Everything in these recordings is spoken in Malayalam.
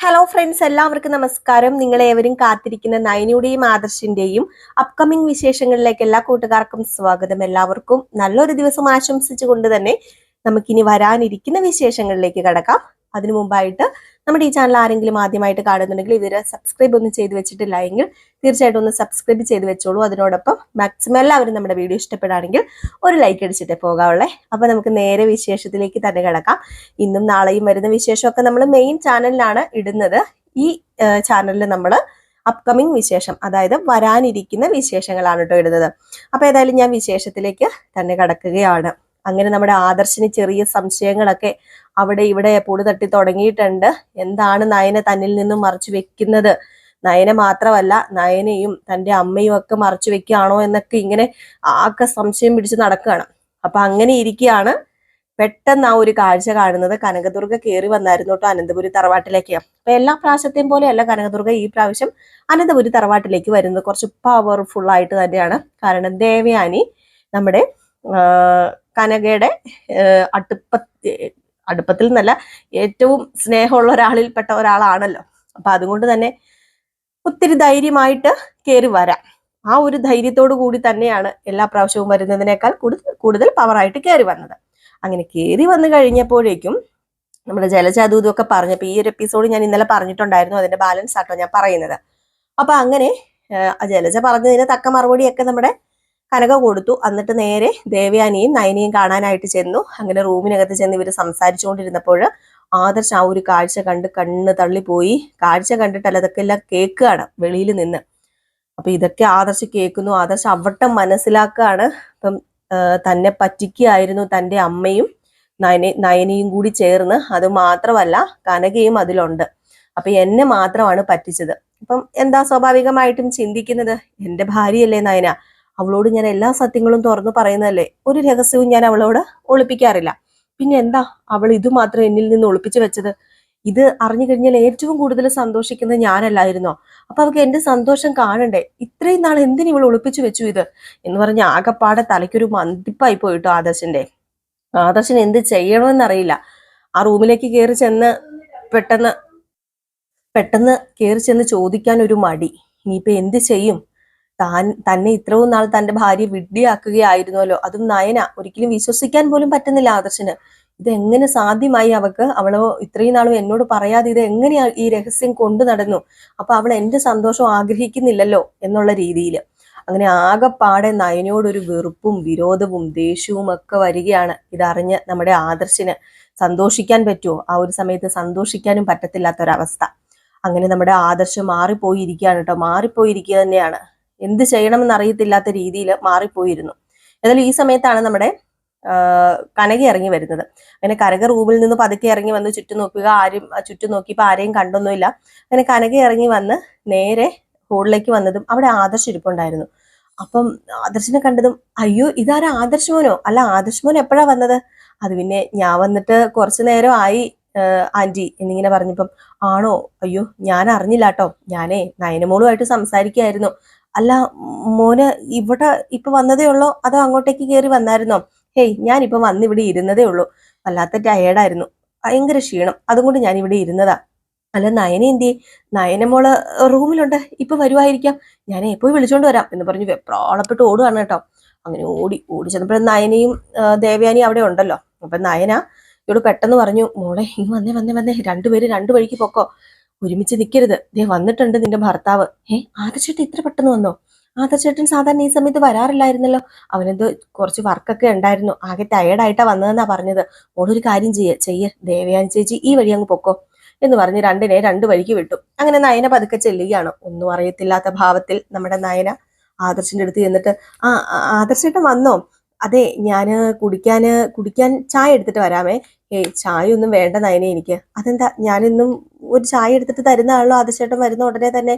ഹലോ ഫ്രണ്ട്സ്, എല്ലാവർക്കും നമസ്കാരം. നിങ്ങളേവരും കാത്തിരിക്കുന്ന നയനയുടെയും ആദർശിന്റെയും അപ്കമിംഗ് വിശേഷങ്ങളിലേക്ക് എല്ലാ കൂട്ടുകാർക്കും സ്വാഗതം. എല്ലാവർക്കും നല്ലൊരു ദിവസം ആശംസിച്ചുകൊണ്ട് തന്നെ നമുക്കിനി വരാനിരിക്കുന്ന വിശേഷങ്ങളിലേക്ക് കടക്കാം. അതിനു മുമ്പായിട്ട് നമ്മുടെ ഈ ചാനൽ ആരെങ്കിലും ആദ്യമായിട്ട് കാണുന്നുണ്ടെങ്കിൽ ഇതുവരെ സബ്സ്ക്രൈബ് ഒന്നും ചെയ്ത് വെച്ചിട്ടില്ല എങ്കിൽ തീർച്ചയായിട്ടും ഒന്ന് സബ്സ്ക്രൈബ് ചെയ്ത് വെച്ചോളൂ. അതിനോടൊപ്പം മാക്സിമം എല്ലാവരും നമ്മുടെ വീഡിയോ ഇഷ്ടപ്പെടുകയാണെങ്കിൽ ഒരു ലൈക്ക് അടിച്ചിട്ടേ പോകാവുള്ളേ. അപ്പൊ നമുക്ക് നേരെ വിശേഷത്തിലേക്ക് തന്നെ കിടക്കാം. ഇന്നും നാളെയും വരുന്ന വിശേഷമൊക്കെ നമ്മൾ മെയിൻ ചാനലിലാണ് ഇടുന്നത്. ഈ ചാനലിൽ നമ്മൾ അപ്കമിംഗ് വിശേഷം, അതായത് വരാനിരിക്കുന്ന വിശേഷങ്ങളാണ് കേട്ടോ ഇടുന്നത്. അപ്പൊ ഏതായാലും ഞാൻ വിശേഷത്തിലേക്ക് തന്നെ കടക്കുകയാണ്. അങ്ങനെ നമ്മുടെ ആദർശിന് ചെറിയ സംശയങ്ങളൊക്കെ അവിടെ ഇവിടെ പൊടി തട്ടി തുടങ്ങിയിട്ടുണ്ട്. എന്താണ് നയന തന്നിൽ നിന്നും മറച്ചു വെക്കുന്നത്, നയന മാത്രമല്ല നയനയും തൻ്റെ അമ്മയും ഒക്കെ മറച്ചു വെക്കുകയാണോ എന്നൊക്കെ ഇങ്ങനെ ആകെ സംശയം പിടിച്ച് നടക്കുകയാണ്. അപ്പൊ അങ്ങനെ ഇരിക്കുകയാണ്. പെട്ടെന്ന് ആ ഒരു കാഴ്ച കാണുന്നത് കനകദുർഗ കയറി വന്നായിരുന്നു കേട്ടോ അനന്തപുരി തറവാട്ടിലേക്ക്. അപ്പൊ എല്ലാ പ്രാവശ്യത്തെയും പോലെയല്ല കനകദുർഗ ഈ പ്രാവശ്യം അനന്തപുരി തറവാട്ടിലേക്ക് വരുന്നത് കുറച്ച് പവർഫുൾ ആയിട്ട് തന്നെയാണ്. കാരണം ദേവയാനി നമ്മുടെ കനകയുടെ അടുപ്പത്തിൽ നിന്നല്ല, ഏറ്റവും സ്നേഹമുള്ള ഒരാളിൽപ്പെട്ട ഒരാളാണല്ലോ. അപ്പൊ അതുകൊണ്ട് തന്നെ ഒത്തിരി ധൈര്യമായിട്ട് കയറി വരാം. ആ ഒരു ധൈര്യത്തോടു കൂടി തന്നെയാണ് എല്ലാ പ്രാവശ്യവും വരുന്നതിനേക്കാൾ കൂടുതൽ പവറായിട്ട് കയറി വന്നത്. അങ്ങനെ കയറി വന്നു കഴിഞ്ഞപ്പോഴേക്കും നമ്മുടെ ജലജ അതും ഇതൊക്കെ പറഞ്ഞപ്പോൾ ഈ ഒരു എപ്പിസോഡ് ഞാൻ ഇന്നലെ പറഞ്ഞിട്ടുണ്ടായിരുന്നു, അതിന്റെ ബാലൻസ് ആട്ടോ ഞാൻ പറയുന്നത്. അപ്പൊ അങ്ങനെ ജലജ പറഞ്ഞതിന് തക്ക മറുപടിയൊക്കെ നമ്മുടെ കനക കൊടുത്തു. എന്നിട്ട് നേരെ ദേവയാനിയും നയനയും കാണാനായിട്ട് ചെന്നു. അങ്ങനെ റൂമിനകത്ത് ചെന്ന് ഇവർ സംസാരിച്ചുകൊണ്ടിരുന്നപ്പോൾ ആദർശ് ആ ഒരു കാഴ്ച കണ്ട് കണ്ണ് തള്ളിപ്പോയി. കാഴ്ച കണ്ടിട്ടല്ല, അതൊക്കെ എല്ലാം കേൾക്കുകയാണ് വെളിയിൽ നിന്ന്. അപ്പൊ ഇതൊക്കെ ആദർശ് കേൾക്കുന്നു. ആദർശ് അവിട്ടം മനസ്സിലാക്കുകയാണ്. അപ്പം തന്നെ പറ്റിക്കുകയായിരുന്നു തൻ്റെ അമ്മയും നയനയും കൂടി ചേർന്ന്. അത് മാത്രമല്ല കനകയും അതിലുണ്ട്. അപ്പൊ എന്നെ മാത്രമാണ് പറ്റിച്ചത്. അപ്പം എന്താ സ്വാഭാവികമായിട്ടും ചിന്തിക്കുന്നത്, എൻ്റെ ഭാര്യയല്ലേ നയന, അവളോട് ഞാൻ എല്ലാ സത്യങ്ങളും തുറന്നു പറയുന്നതല്ലേ, ഒരു രഹസ്യവും ഞാൻ അവളോട് ഒളിപ്പിക്കാറില്ല. പിന്നെ എന്താ അവൾ ഇത് മാത്രം എന്നിൽ നിന്ന് ഒളിപ്പിച്ചു വെച്ചത്? ഇത് അറിഞ്ഞു കഴിഞ്ഞാൽ ഏറ്റവും കൂടുതൽ സന്തോഷിക്കുന്നത് ഞാനല്ലായിരുന്നോ? അപ്പൊ അവൾക്ക് എന്റെ സന്തോഷം കാണണ്ടേ? ഇത്രയും നാൾ എന്തിനു ഇവൾ ഒളിപ്പിച്ചു വെച്ചു ഇത് എന്ന് പറഞ്ഞ ആകപ്പാടെ തലയ്ക്കൊരു മന്തിപ്പായി പോയിട്ടോ ആദർശിന്റെ. ആദർശന് എന്ത് ചെയ്യണമെന്നറിയില്ല. ആ റൂമിലേക്ക് കയറി ചെന്ന് പെട്ടെന്ന് കയറി ചെന്ന് ചോദിക്കാൻ ഒരു മടി. ഇനിയിപ്പൊ എന്ത് ചെയ്യും? തന്നെ ഇത്രയും നാൾ തന്റെ ഭാര്യ വിഡ്ഢിയാക്കുകയായിരുന്നല്ലോ, അതും നയന. ഒരിക്കലും വിശ്വസിക്കാൻ പോലും പറ്റുന്നില്ല ആദർശന്. ഇതെങ്ങനെ സാധ്യമായി അവൾക്ക്? അവളോ ഇത്രയും നാളും എന്നോട് പറയാതെ ഇത് എങ്ങനെയാ ഈ രഹസ്യം കൊണ്ടു നടന്നു? അപ്പൊ അവൾ എന്റെ സന്തോഷം ആഗ്രഹിക്കുന്നില്ലല്ലോ എന്നുള്ള രീതിയിൽ അങ്ങനെ ആകെപ്പാടെ നയനയോടൊരു വെറുപ്പും വിരോധവും ദേഷ്യവും ഒക്കെ വരികയാണ്. ഇതറിഞ്ഞ് നമ്മുടെ ആദർശിന് സന്തോഷിക്കാൻ പറ്റുമോ? ആ ഒരു സമയത്ത് സന്തോഷിക്കാനും പറ്റത്തില്ലാത്തൊരവസ്ഥ. അങ്ങനെ നമ്മുടെ ആദർശം മാറിപ്പോയിരിക്കുകയാണ് കേട്ടോ. മാറിപ്പോയിരിക്കുക തന്നെയാണ്. എന്ത് ചെയ്യണമെന്ന് അറിയത്തില്ലാത്ത രീതിയിൽ മാറിപ്പോയിരുന്നു. ഏതായാലും ഈ സമയത്താണ് നമ്മുടെ കനക ഇറങ്ങി വരുന്നത്. അങ്ങനെ കനക റൂമിൽ നിന്ന് പതുക്കെ ഇറങ്ങി വന്ന് ചുറ്റും നോക്കിയപ്പോൾ ആരെയും കണ്ടൊന്നുമില്ല. അങ്ങനെ കനക ഇറങ്ങി വന്ന് നേരെ ഹോളിലേക്ക് വന്നതും അവിടെ ആദർശ് ഇരിപ്പുണ്ടായിരുന്നു. അപ്പം ആദർശിനെ കണ്ടതും, അയ്യോ ഇതാരാ, ആദർശ് മോനോ? അല്ല, ആദർശ് മോൻ എപ്പോഴാ വന്നത്? അത് പിന്നെ ഞാൻ വന്നിട്ട് കുറച്ചു നേരം ആയി ആന്റി എന്നിങ്ങനെ പറഞ്ഞപ്പം, ആണോ? അയ്യോ ഞാൻ അറിഞ്ഞില്ല കേട്ടോ, ഞാനേ നയനമോളുമായിട്ട് സംസാരിക്കുകയായിരുന്നു. അല്ല മോന് ഇവിടെ ഇപ്പൊ വന്നതേ ഉള്ളോ അതോ അങ്ങോട്ടേക്ക് കയറി വന്നായിരുന്നോ? ഹേയ് ഞാനിപ്പൊ വന്ന് ഇവിടെ ഇരുന്നതേ ഉള്ളൂ. വല്ലാത്ത ടയേർഡായിരുന്നു, ഭയങ്കര ക്ഷീണം, അതുകൊണ്ട് ഞാൻ ഇവിടെ ഇരുന്നതാ. അല്ല നയന എന്തി? നയനമോള് റൂമിലുണ്ട്, ഇപ്പൊ വരുവായിരിക്കാം, ഞാൻ പോയി വിളിച്ചോണ്ട് വരാം എന്ന് പറഞ്ഞു വെപ്രാളപ്പെട്ട് ഓടുകയാണ് കേട്ടോ. അങ്ങനെ ഓടി ചെന്നപ്പോഴും നയനയും ദേവയാനിയും അവിടെ ഉണ്ടല്ലോ. അപ്പൊ നയന ഇവള് പെട്ടെന്ന് പറഞ്ഞു, മോളെ ഇങ്ങ് വന്നേ രണ്ടുപേര് രണ്ടു വഴിക്ക് പൊക്കോ, ഒരുമിച്ച് നിൽക്കരുത്, ദേ വന്നിട്ടുണ്ട് നിന്റെ ഭർത്താവ്. ആദർശേട്ടൻ ഇത്ര പെട്ടെന്ന് വന്നോ? ആദർശേട്ടൻ സാധാരണ ഈ സമയത്ത് വരാറില്ലായിരുന്നല്ലോ. അവനെന്തോ കുറച്ച് വർക്കൊക്കെ ഉണ്ടായിരുന്നു, ആകെ ടയേർഡായിട്ടാ വന്നതെന്നാ പറഞ്ഞത്. മോളൊരു കാര്യം ചെയ്യ് ദേവയാനി ചേച്ചി ഈ വഴി അങ്ങ് പൊക്കോ എന്ന് പറഞ്ഞ് രണ്ടിനെ രണ്ടു വഴിക്ക് വിട്ടു. അങ്ങനെ നയന പതുക്കെ ചെല്ലുകയാണ്. ഒന്നും അറിയത്തില്ലാത്ത ഭാവത്തിൽ നമ്മുടെ നയന ആദർശിന്റെ അടുത്ത് ചെന്നിട്ട്, ആദർശേട്ടൻ വന്നോ? അതെ, ഞാന് കുടിക്കാൻ ചായ എടുത്തിട്ട് വരാമേ. ചായ ഒന്നും വേണ്ട നയനെ എനിക്ക്. അതെന്താ? ഞാനിന്നും ഒരു ചായ എടുത്തിട്ട് തരുന്നതാണല്ലോ ആദർശേട്ടൻ വരുന്ന ഉടനെ തന്നെ.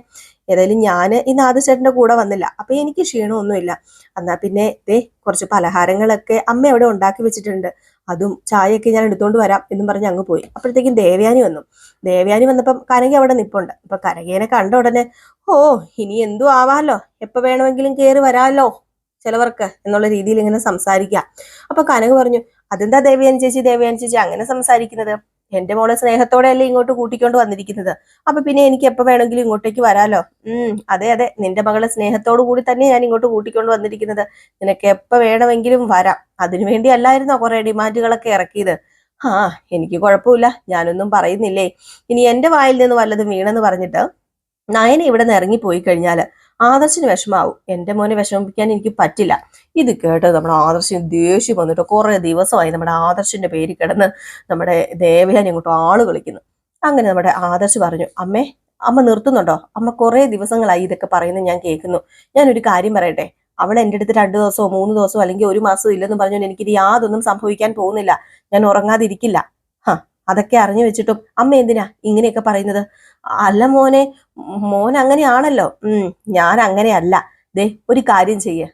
ഏതായാലും ഞാൻ ഇന്ന് ആദർശേട്ടന്റെ കൂടെ വന്നില്ല, അപ്പൊ എനിക്ക് ക്ഷീണമൊന്നുമില്ല. എന്നാ പിന്നെ കുറച്ച് പലഹാരങ്ങളൊക്കെ അമ്മ അവിടെ ഉണ്ടാക്കി വെച്ചിട്ടുണ്ട്, അതും ചായയൊക്കെ ഞാൻ എടുത്തോണ്ട് വരാം എന്നും പറഞ്ഞ് അങ്ങ് പോയി. അപ്പോഴത്തേക്കും ദേവയാനി വന്നു. ദേവയാനി വന്നപ്പം കനക അവിടെ നിപ്പുണ്ട്. അപ്പൊ കനകേനെ കണ്ട ഉടനെ, ഓ ഇനി എന്തു ആവാലോ, എപ്പോ വേണമെങ്കിലും കയറി വരാമല്ലോ ചിലവർക്ക് എന്നുള്ള രീതിയിൽ ഇങ്ങനെ സംസാരിക്കുക. അപ്പൊ കനക പറഞ്ഞു, അതെന്താ ദേവയാനി ചേച്ചി അങ്ങനെ സംസാരിക്കുന്നത്? എന്റെ മോളെ സ്നേഹത്തോടെ അല്ലേ ഇങ്ങോട്ട് കൂട്ടിക്കൊണ്ട് വന്നിരിക്കുന്നത്. അപ്പൊ പിന്നെ എനിക്ക് എപ്പോ വേണമെങ്കിലും ഇങ്ങോട്ടേക്ക് വരാലോ. അതെ അതെ, നിന്റെ മകളെ സ്നേഹത്തോടു കൂടി തന്നെ ഞാൻ ഇങ്ങോട്ട് കൂട്ടിക്കൊണ്ട് വന്നിരിക്കുന്നത്. നിനക്ക് എപ്പോ വേണമെങ്കിലും വരാം. അതിനുവേണ്ടി അല്ലായിരുന്നോ കുറെ ഡിമാൻഡുകളൊക്കെ ഇറക്കിയത്? ആ, എനിക്ക് കുഴപ്പമില്ല, ഞാനൊന്നും പറയുന്നില്ലേ. ഇനി എന്റെ വായിൽ നിന്ന് വല്ലതും വീണെന്ന് പറഞ്ഞിട്ട് നയന ഇവിടെ നിന്ന് ഇറങ്ങിപ്പോയി കഴിഞ്ഞാല് ആദർശിന് വിഷമാവും. എന്റെ മോനെ വിഷമിപ്പിക്കാൻ എനിക്ക് പറ്റില്ല. ഇത് കേട്ട് നമ്മുടെ ആദർശിന് ദേഷ്യം വന്നിട്ട് കുറെ ദിവസമായി നമ്മുടെ ആദർശിന്റെ പേര് കിടന്ന് നമ്മുടെ ദേവയാനി അങ്ങോട്ട് ആള് കളിക്കുന്നു. അങ്ങനെ നമ്മുടെ ആദർശ് പറഞ്ഞു, അമ്മേ, അമ്മ നിർത്തുന്നുണ്ടോ? അമ്മ കുറെ ദിവസങ്ങളായി ഇതൊക്കെ പറയുന്നത് ഞാൻ കേൾക്കുന്നു. ഞാനൊരു കാര്യം പറയട്ടെ. അവൾ എൻ്റെ അടുത്ത് 2 ദിവസമോ 3 ദിവസമോ അല്ലെങ്കിൽ 1 മാസമോ ഇല്ലെന്ന് പറഞ്ഞുകൊണ്ട് എനിക്കിത് യാതൊന്നും സംഭവിക്കാൻ പോകുന്നില്ല. ഞാൻ ഉറങ്ങാതിരിക്കില്ല. അതൊക്കെ അറിഞ്ഞു വെച്ചിട്ടും അമ്മ എന്തിനാ ഇങ്ങനെയൊക്കെ പറയുന്നത്? അല്ല മോനെ, മോൻ അങ്ങനെയാണല്ലോ. ഞാൻ അങ്ങനെയല്ല. ദേ, ഒരു കാര്യം ചെയ്യ്.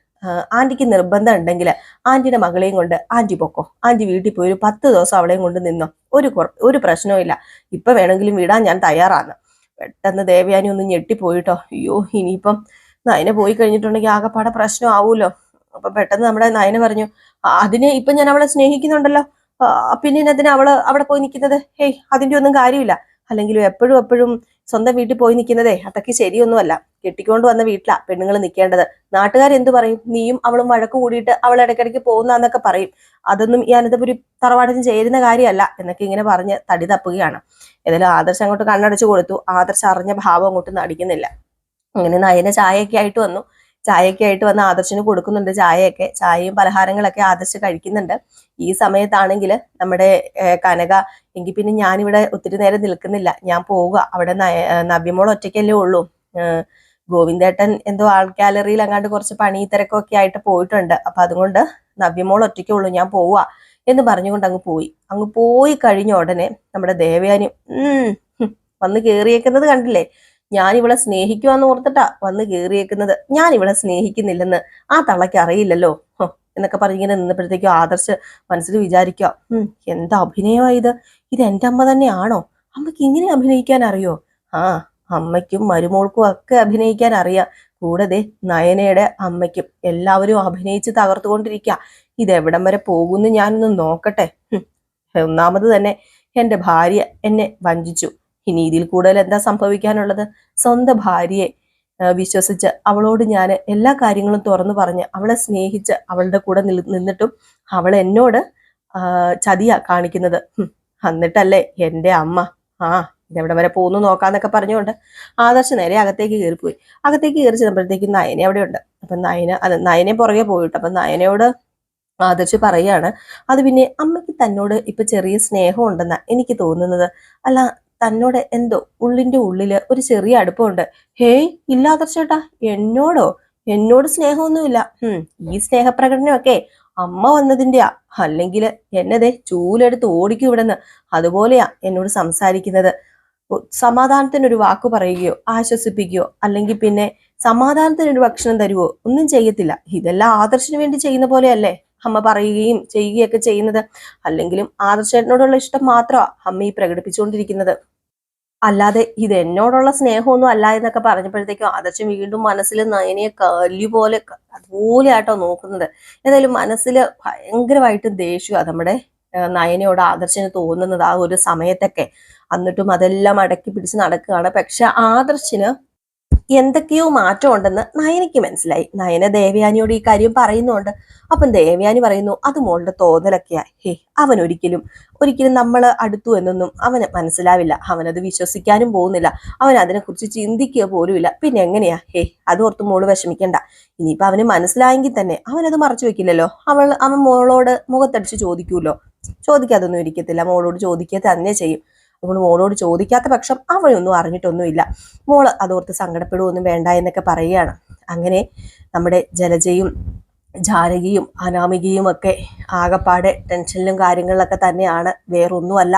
ആന്റിക്ക് നിർബന്ധം ഉണ്ടെങ്കിൽ ആന്റിയുടെ മകളെയും കൊണ്ട് ആന്റി പൊക്കോ. ആന്റി വീട്ടിൽ പോയി ഒരു 10 ദിവസം അവളെയും കൊണ്ട് നിന്നോ. ഒരു പ്രശ്നവും ഇല്ല. ഇപ്പൊ വേണമെങ്കിലും വിടാൻ ഞാൻ തയ്യാറാണ്. പെട്ടെന്ന് ദേവയാനി ഒന്ന് ഞെട്ടിപ്പോയിട്ടോ. അയ്യോ, ഇനിയിപ്പം നയന പോയി കഴിഞ്ഞിട്ടുണ്ടെങ്കിൽ ആകെപ്പാടെ പ്രശ്നം ആവൂലോ. അപ്പൊ പെട്ടെന്ന് നമ്മുടെ നയന പറഞ്ഞു, അതിന് ഇപ്പൊ ഞാൻ അവളെ സ്നേഹിക്കുന്നുണ്ടല്ലോ, പിന്നെ എന്തിനാ അവള് അവിടെ പോയി നിൽക്കുന്നത്? ഹേയ്, അതിന്റെ ഒന്നും കാര്യമില്ല. അല്ലെങ്കിലും എപ്പോഴും എപ്പോഴും സ്വന്തം വീട്ടിൽ പോയി നിൽക്കുന്നതേ അതൊക്കെ ശരിയൊന്നുമല്ല. കെട്ടിക്കൊണ്ട് വന്ന വീട്ടിലാ പെണ്ണുങ്ങൾ നിൽക്കേണ്ടത്. നാട്ടുകാരെന്ത് പറയും? നീയും അവളും വഴക്ക് കൂടിയിട്ട് അവൾ ഇടയ്ക്കിടയ്ക്ക് പോകുന്നന്നൊക്കെ പറയും. അതൊന്നും ഈ അനന്തപുരി തറവാടിന് ചേരുന്ന കാര്യമല്ല എന്നൊക്കെ ഇങ്ങനെ പറഞ്ഞ് തടി തപ്പുകയാണ്. ഏതായാലും ആദർശ് അങ്ങോട്ട് കണ്ണടച്ചു കൊടുത്തു. ആദർശ് അറിഞ്ഞ ഭാവം അങ്ങോട്ട് നടിക്കുന്നില്ല. അങ്ങനെ നയന ചായയൊക്കെ ആയിട്ട് വന്നു. ചായയൊക്കെ ആയിട്ട് വന്ന് ആദർശിന് കൊടുക്കുന്നുണ്ട്. ചായയും പലഹാരങ്ങളൊക്കെ ആദർശ് കഴിക്കുന്നുണ്ട്. ഈ സമയത്താണെങ്കിൽ നമ്മുടെ കനക, എങ്കിൽ പിന്നെ ഞാനിവിടെ ഒത്തിരി നേരം നിൽക്കുന്നില്ല, ഞാൻ പോവുക. അവിടെ നവ്യമോൾ ഒറ്റയ്ക്കല്ലേ ഉള്ളൂ. ഗോവിന്ദേട്ടൻ എന്തോ ആർട്ട് ഗാലറിയിൽ അങ്ങാണ്ട് കുറച്ച് പണി തിരക്കൊക്കെ ആയിട്ട് പോയിട്ടുണ്ട്. അപ്പൊ അതുകൊണ്ട് നവ്യമോൾ ഒറ്റയ്ക്കേ ഉള്ളൂ, ഞാൻ പോവുക എന്ന് പറഞ്ഞുകൊണ്ട് അങ്ങ് പോയി കഴിഞ്ഞ ഉടനെ നമ്മുടെ ദേവയാനി വന്ന് കേറിയേക്കുന്നത് കണ്ടില്ലേ? ഞാൻ ഇവളെ സ്നേഹിക്കുവാന്ന് ഓർത്തിട്ടാ വന്ന് കേറിയേക്കുന്നത്. ഞാൻ ഇവളെ സ്നേഹിക്കുന്നില്ലെന്ന് ആ തള്ളയ്ക്ക് അറിയില്ലല്ലോ എന്നൊക്കെ പറഞ്ഞിങ്ങനെ നിന്നപ്പോഴത്തേക്കും ആദർശ് മനസ്സിൽ വിചാരിക്കുക, എന്താ അഭിനയമാ ഇത് എന്റെ അമ്മ തന്നെയാണോ? അമ്മയ്ക്ക് ഇങ്ങനെ അഭിനയിക്കാൻ അറിയോ? ആ, അമ്മയ്ക്കും മരുമോൾക്കും ഒക്കെ അഭിനയിക്കാൻ അറിയാം. കൂടെ നയനയുടെ അമ്മയ്ക്കും എല്ലാവരും അഭിനയിച്ച് തകർത്തുകൊണ്ടിരിക്കുക. ഇതെവിടം വരെ പോകുന്നു ഞാനൊന്ന് നോക്കട്ടെ. ഒന്നാമത് തന്നെ എന്റെ ഭാര്യ എന്നെ വഞ്ചിച്ചു. ഇനി ഇതിൽ കൂടുതൽ എന്താ സംഭവിക്കാനുള്ളത്? സ്വന്തം ഭാര്യയെ വിശ്വസിച്ച് അവളോട് ഞാൻ എല്ലാ കാര്യങ്ങളും തുറന്നു പറഞ്ഞ് അവളെ സ്നേഹിച്ച് അവളുടെ കൂടെ നിന്നിട്ടും അവൾ എന്നോട് ചതിയാ കാണിക്കുന്നത്. എന്നിട്ടല്ലേ എൻ്റെ അമ്മ ഇതെവിടെ വരെ പോകുന്നു നോക്കാന്നൊക്കെ പറഞ്ഞുകൊണ്ട് ആദർശ് നേരെ അകത്തേക്ക് കയറിപ്പോയി. അകത്തേക്ക് കയറി ചെന്നപ്പോഴത്തേക്കും നയന അവിടെ ഉണ്ട്. അപ്പൊ നയനെ പുറകെ പോയിട്ട് അപ്പൊ നയനയോട് ആദർശ് പറയാണ്, അത് പിന്നെ അമ്മയ്ക്ക് തന്നോട് ഇപ്പൊ ചെറിയ സ്നേഹം ഉണ്ടെന്നാ എനിക്ക് തോന്നുന്നത്. അല്ല, തന്നോട് എന്തോ ഉള്ളിന്റെ ഉള്ളില് ഒരു ചെറിയ അടുപ്പമുണ്ട്. ഹേയ്, ഇല്ല ആദർശേട്ടാ, എന്നോട് സ്നേഹമൊന്നുമില്ല. ഈ സ്നേഹപ്രകടനമൊക്കെ അമ്മ വന്നതിന്റെയാ. അല്ലെങ്കിൽ എന്നതേ ചൂലെടുത്ത് ഓടിക്കും ഇവിടെന്ന്. അതുപോലെയാ എന്നോട് സംസാരിക്കുന്നത്. സമാധാനത്തിനൊരു വാക്ക് പറയുകയോ ആശ്വസിപ്പിക്കുകയോ അല്ലെങ്കിൽ പിന്നെ സമാധാനത്തിനൊരു ഭക്ഷണം തരുവോ ഒന്നും ചെയ്യത്തില്ല. ഇതെല്ലാം ആദർശിന് വേണ്ടി ചെയ്യുന്ന പോലെയല്ലേ അമ്മ പറയുകയും ചെയ്യുകയൊക്കെ ചെയ്യുന്നത്. അല്ലെങ്കിലും ആദർശേട്ടനോടുള്ള ഇഷ്ടം മാത്രമാണ് അമ്മ ഈ പ്രകടിപ്പിച്ചുകൊണ്ടിരിക്കുന്നത്. അല്ലാതെ ഇത് എന്നോടുള്ള സ്നേഹമൊന്നും അല്ല എന്നൊക്കെ പറഞ്ഞപ്പോഴത്തേക്കും ആദർശം വീണ്ടും മനസ്സിൽ നയനയെ കല്ലുപോലെ അതുപോലെ ആയിട്ടോ നോക്കുന്നത്. ഏതായാലും മനസ്സിൽ ഭയങ്കരമായിട്ട് ദേഷ്യമാണ് നമ്മുടെ നയനയോട് ആദർശന് തോന്നുന്നത് ആ ഒരു സമയത്തൊക്കെ. എന്നിട്ടും അതെല്ലാം അടക്കി പിടിച്ച് നടക്കുകയാണ്. പക്ഷെ ആദർശിന് എന്തൊക്കെയോ മാറ്റം ഉണ്ടെന്ന് നയനയ്ക്ക് മനസ്സിലായി. നയന ദേവയാനിയോട് ഈ കാര്യം പറയുന്നുണ്ട്. അപ്പം ദേവയാനി പറയുന്നു, അത് മോളുടെ തോന്നലൊക്കെയാ. അവൻ ഒരിക്കലും നമ്മൾ അടുത്തു എന്നൊന്നും അവന് മനസ്സിലാവില്ല. അവനത് വിശ്വസിക്കാനും പോകുന്നില്ല. അവൻ അതിനെക്കുറിച്ച് ചിന്തിക്കുക പോലുമില്ല. പിന്നെ എങ്ങനെയാ? അതോർത്ത് മോള് വിഷമിക്കണ്ട. ഇനിയിപ്പൊ അവന് മനസ്സിലായെങ്കിൽ തന്നെ അവനത് മറച്ചു വെക്കില്ലല്ലോ. അവൻ മോളോട് മുഖത്തടിച്ച് ചോദിക്കൂല്ലോ. ചോദിക്കാതൊന്നും ഇരിക്കത്തില്ല. മോളോട് ചോദിക്കുക തന്നെ ചെയ്യും. അതുകൊണ്ട് മോളോട് ചോദിക്കാത്ത പക്ഷം അവനൊന്നും അറിഞ്ഞിട്ടൊന്നുമില്ല. മോള് അതോർത്ത് സങ്കടപ്പെടുകയൊന്നും വേണ്ട എന്നൊക്കെ പറയുകയാണ്. അങ്ങനെ നമ്മുടെ ജലജയും ജാനകിയും അനാമികയും ഒക്കെ ആകപ്പാടെ ടെൻഷനിലും കാര്യങ്ങളിലൊക്കെ തന്നെയാണ്. വേറൊന്നുമല്ല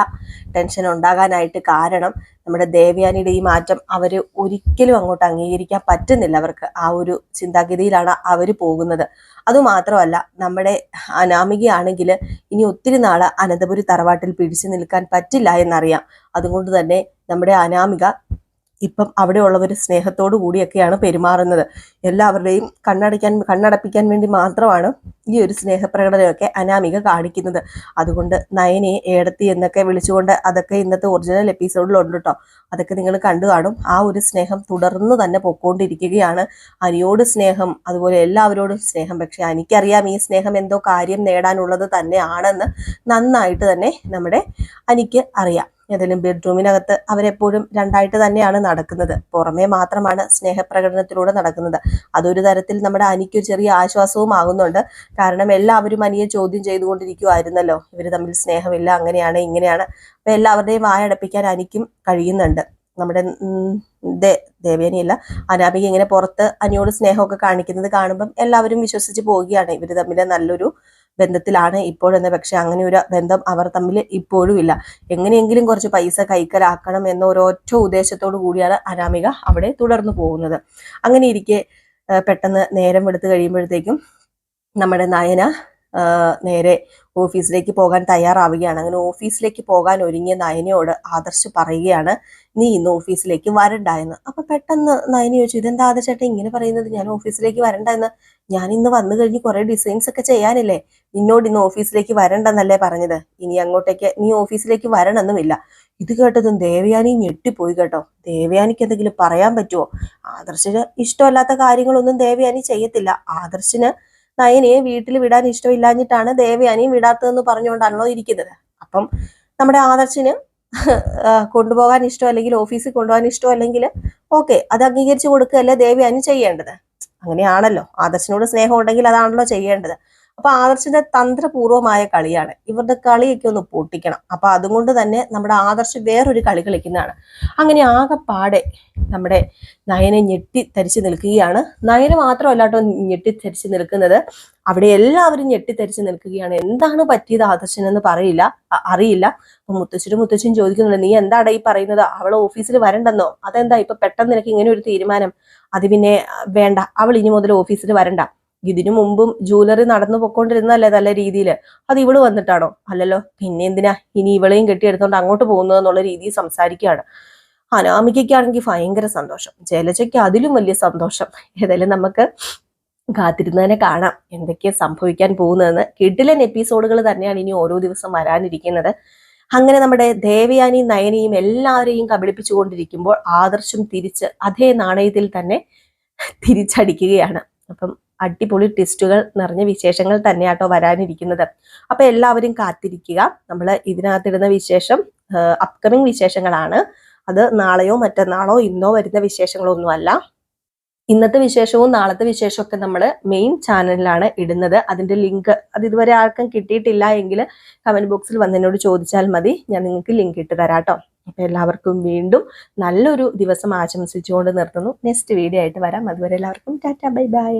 ടെൻഷൻ ഉണ്ടാകാനായിട്ട് കാരണം നമ്മുടെ ദേവയാനിയുടെ ഈ മാറ്റം അവർ ഒരിക്കലും അങ്ങോട്ട് അംഗീകരിക്കാൻ പറ്റുന്നില്ല. അവർക്ക് ആ ഒരു ചിന്താഗതിയിലാണ് അവർ പോകുന്നത്. അതുമാത്രമല്ല നമ്മുടെ അനാമികയാണെങ്കിൽ ഇനി ഒത്തിരി നാള് അനന്തപുരി തറവാട്ടിൽ പിടിച്ചു നിൽക്കാൻ പറ്റില്ല എന്നറിയാം. അതുകൊണ്ട് തന്നെ നമ്മുടെ അനാമിക ഇപ്പം അവിടെ ഉള്ളവർ സ്നേഹത്തോടു കൂടിയൊക്കെയാണ് പെരുമാറുന്നത്. എല്ലാവരുടെയും കണ്ണടപ്പിക്കാൻ വേണ്ടി മാത്രമാണ് ഈ ഒരു സ്നേഹപ്രകടനമൊക്കെ അനാമിക കാണിക്കുന്നത്. അതുകൊണ്ട് നയനെ ഏടത്തി എന്നൊക്കെ വിളിച്ചുകൊണ്ട് അതൊക്കെ ഇന്നത്തെ ഒറിജിനൽ എപ്പിസോഡിലുണ്ട് കേട്ടോ. അതൊക്കെ നിങ്ങൾ കണ്ടു കാണും. ആ ഒരു സ്നേഹം തുടർന്ന് തന്നെ പൊക്കോണ്ടിരിക്കുകയാണ്. അനിയോട് സ്നേഹം, അതുപോലെ എല്ലാവരോടും സ്നേഹം. പക്ഷെ എനിക്കറിയാം ഈ സ്നേഹം എന്തോ കാര്യം നേടാനുള്ളത് തന്നെയാണെന്ന് നന്നായിട്ട് തന്നെ നമ്മുടെ അനിക്ക് അറിയാം. ഏതെങ്കിലും ബെഡ്റൂമിനകത്ത് അവരെപ്പോഴും രണ്ടായിട്ട് തന്നെയാണ് നടക്കുന്നത്. പുറമേ മാത്രമാണ് സ്നേഹപ്രകടനത്തിലൂടെ നടക്കുന്നത്. അതൊരു തരത്തിൽ നമ്മുടെ അനിക്ക് ചെറിയ ആശ്വാസവും ആകുന്നുണ്ട്. കാരണം എല്ലാവരും അനിയെ ചോദ്യം ചെയ്തുകൊണ്ടിരിക്കുമായിരുന്നല്ലോ, ഇവർ തമ്മിൽ സ്നേഹമില്ല, അങ്ങനെയാണ് ഇങ്ങനെയാണ്. അപ്പൊ എല്ലാവരുടെയും വായടപ്പിക്കാൻ അനിക്കും കഴിയുന്നുണ്ട്. നമ്മുടെ ദേവേനിയല്ല, അനാമിക ഇങ്ങനെ പുറത്ത് അനിയോട് സ്നേഹമൊക്കെ കാണിക്കുന്നത് കാണുമ്പം എല്ലാവരും വിശ്വസിച്ച് പോവുകയാണ് ഇവർ തമ്മിൽ നല്ലൊരു ബന്ധത്തിലാണ് ഇപ്പോഴെന്ന്. പക്ഷെ അങ്ങനെ ഒരു ബന്ധം അവർ തമ്മിൽ ഇപ്പോഴും ഇല്ല. എങ്ങനെയെങ്കിലും കുറച്ച് പൈസ കൈക്കലാക്കണം എന്ന ഒരൊറ്റ ഉദ്ദേശത്തോടു കൂടിയാണ് അനാമിക അവിടെ തുടർന്നു പോകുന്നത്. അങ്ങനെ ഇരിക്കെ പെട്ടെന്ന് നേരം എടുത്തു കഴിയുമ്പോഴത്തേക്കും നമ്മുടെ നയന നേരെ ഓഫീസിലേക്ക് പോകാൻ തയ്യാറാവുകയാണ്. അങ്ങനെ ഓഫീസിലേക്ക് പോകാൻ ഒരുങ്ങിയ നയനയോട് ആദർശ് പറയുകയാണ്, നീ ഇന്ന് ഓഫീസിലേക്ക് വരണ്ട എന്ന്. അപ്പൊ പെട്ടെന്ന് നയന ചോദിച്ചു, ഇതെന്താ ആദർശേട്ടൻ ഇങ്ങനെ പറയുന്നത്? ഞാൻ ഓഫീസിലേക്ക് വരണ്ട എന്ന്? ഞാൻ ഇന്ന് വന്നു കഴിഞ്ഞ് കുറെ ഡിസൈൻസ് ഒക്കെ ചെയ്യാനില്ലേ? നിന്നോട് ഇന്ന് ഓഫീസിലേക്ക് വരണ്ടെന്നല്ലേ പറഞ്ഞത്? ഇനി അങ്ങോട്ടേക്ക് നീ ഓഫീസിലേക്ക് വരണമെന്നുമില്ല. ഇത് കേട്ടതും ദേവയാനി ഞെട്ടിപ്പോയി കേട്ടോ. ദേവയാനിക്ക് എന്തെങ്കിലും പറയാൻ പറ്റുമോ? ആദർശിന് ഇഷ്ടമല്ലാത്ത കാര്യങ്ങളൊന്നും ദേവയാനി ചെയ്യത്തില്ല. ആദർശിന് നയനയെ വീട്ടിൽ വിടാൻ ഇഷ്ടമില്ലാഞ്ഞിട്ടാണ് ദേവയാനിയും വിടാത്തതെന്ന് പറഞ്ഞുകൊണ്ടാണല്ലോ ഇരിക്കുന്നത്. അപ്പം നമ്മുടെ ആദർശിന് കൊണ്ടുപോകാൻ ഇഷ്ടം, അല്ലെങ്കിൽ ഓഫീസിൽ കൊണ്ടുപോകാൻ ഇഷ്ടം, അല്ലെങ്കിൽ ഓക്കെ, അത് അംഗീകരിച്ചു കൊടുക്കുകയല്ലേ ദേവയാനി ചെയ്യേണ്ടത്. അങ്ങനെയാണല്ലോ, ആദർശിനോട് സ്നേഹം ഉണ്ടെങ്കിൽ അതാണല്ലോ ചെയ്യേണ്ടത്. അപ്പൊ ആദർശിന്റെ തന്ത്രപൂർവമായ കളിയാണ്. ഇവരുടെ കളിയൊക്കെ ഒന്ന് പൊട്ടിക്കണം. അപ്പൊ അതുകൊണ്ട് തന്നെ നമ്മുടെ ആദർശ് വേറൊരു കളി കളിക്കുന്നതാണ്. അങ്ങനെ ആകെപ്പാടെ നമ്മുടെ നയനെ ഞെട്ടിത്തരിച്ച് നിൽക്കുകയാണ്. നയന മാത്രമല്ല കേട്ടോ ഞെട്ടിത്തരിച്ച് നിൽക്കുന്നത്, അവിടെ എല്ലാവരും ഞെട്ടിത്തരിച്ച് നിൽക്കുകയാണ്. എന്താണ് പറ്റിയത് ആദർശനെന്ന് അറിയില്ല. അപ്പൊ മുത്തച്ഛനും ചോദിക്കുന്നുണ്ട്, നീ എന്താടാ ഈ പറയുന്നത്? അവൾ ഓഫീസിൽ വരണ്ടെന്നോ? അതെന്താ ഇപ്പൊ പെട്ടെന്ന് നിനക്ക് ഇങ്ങനെ ഒരു തീരുമാനം? അത് പിന്നെ വേണ്ട, അവൾ ഇനി മുതൽ ഓഫീസിൽ വരണ്ട. ഇതിനു മുമ്പും ജൂവലറി നടന്നു പൊക്കോണ്ടിരുന്നല്ലേ നല്ല രീതിയിൽ? അത് ഇവള് വന്നിട്ടാണോ? അല്ലല്ലോ, പിന്നെ എന്തിനാ ഇനി ഇവളെയും കെട്ടിയെടുത്തോണ്ട് അങ്ങോട്ട് പോകുന്നത് എന്നുള്ള രീതിയിൽ സംസാരിക്കുകയാണ്. അനാമികയ്ക്കാണെങ്കിൽ ഭയങ്കര സന്തോഷം, ജലജയ്ക്ക് അതിലും വലിയ സന്തോഷം. ഏതായാലും നമുക്ക് കാത്തിരുന്നതിനെ കാണാം എന്തൊക്കെയാ സംഭവിക്കാൻ പോകുന്നതെന്ന്. കിടിലൻ എപ്പിസോഡുകൾ തന്നെയാണ് ഇനി ഓരോ ദിവസം വരാനിരിക്കുന്നത്. അങ്ങനെ നമ്മുടെ ദേവയാനി നയനയും എല്ലാവരെയും കബളിപ്പിച്ചുകൊണ്ടിരിക്കുമ്പോൾ ആദർശം തിരിച്ച് അതേ നാണയത്തിൽ തന്നെ തിരിച്ചടിക്കുകയാണ്. അപ്പം അടിപൊളി ട്വിസ്റ്റുകൾ നിറഞ്ഞ വിശേഷങ്ങൾ തന്നെയാട്ടോ വരാനിരിക്കുന്നത്. അപ്പൊ എല്ലാവരും കാത്തിരിക്കുക. നമ്മൾ ഇതിനകത്തിടുന്ന വിശേഷം അപ്കമിങ് വിശേഷങ്ങളാണ്. അത് നാളെയോ മറ്റന്നാളോ ഇന്നോ വരുന്ന വിശേഷങ്ങളൊന്നുമല്ല. ഇന്നത്തെ വിശേഷവും നാളത്തെ വിശേഷവും ഒക്കെ നമ്മൾ മെയിൻ ചാനലിലാണ് ഇടുന്നത്. അതിന്റെ ലിങ്ക് അത് ഇതുവരെ ആർക്കും കിട്ടിയിട്ടില്ല എങ്കിൽ കമന്റ് ബോക്സിൽ വന്നതിനോട് ചോദിച്ചാൽ മതി, ഞാൻ നിങ്ങൾക്ക് ലിങ്ക് ഇട്ട് തരാട്ടോ. അപ്പൊ എല്ലാവർക്കും വീണ്ടും നല്ലൊരു ദിവസം ആശംസിച്ചുകൊണ്ട് നിർത്തുന്നു. നെക്സ്റ്റ് വീഡിയോ ആയിട്ട് വരാം. അതുവരെ എല്ലാവർക്കും ടാറ്റ, ബൈ ബൈ.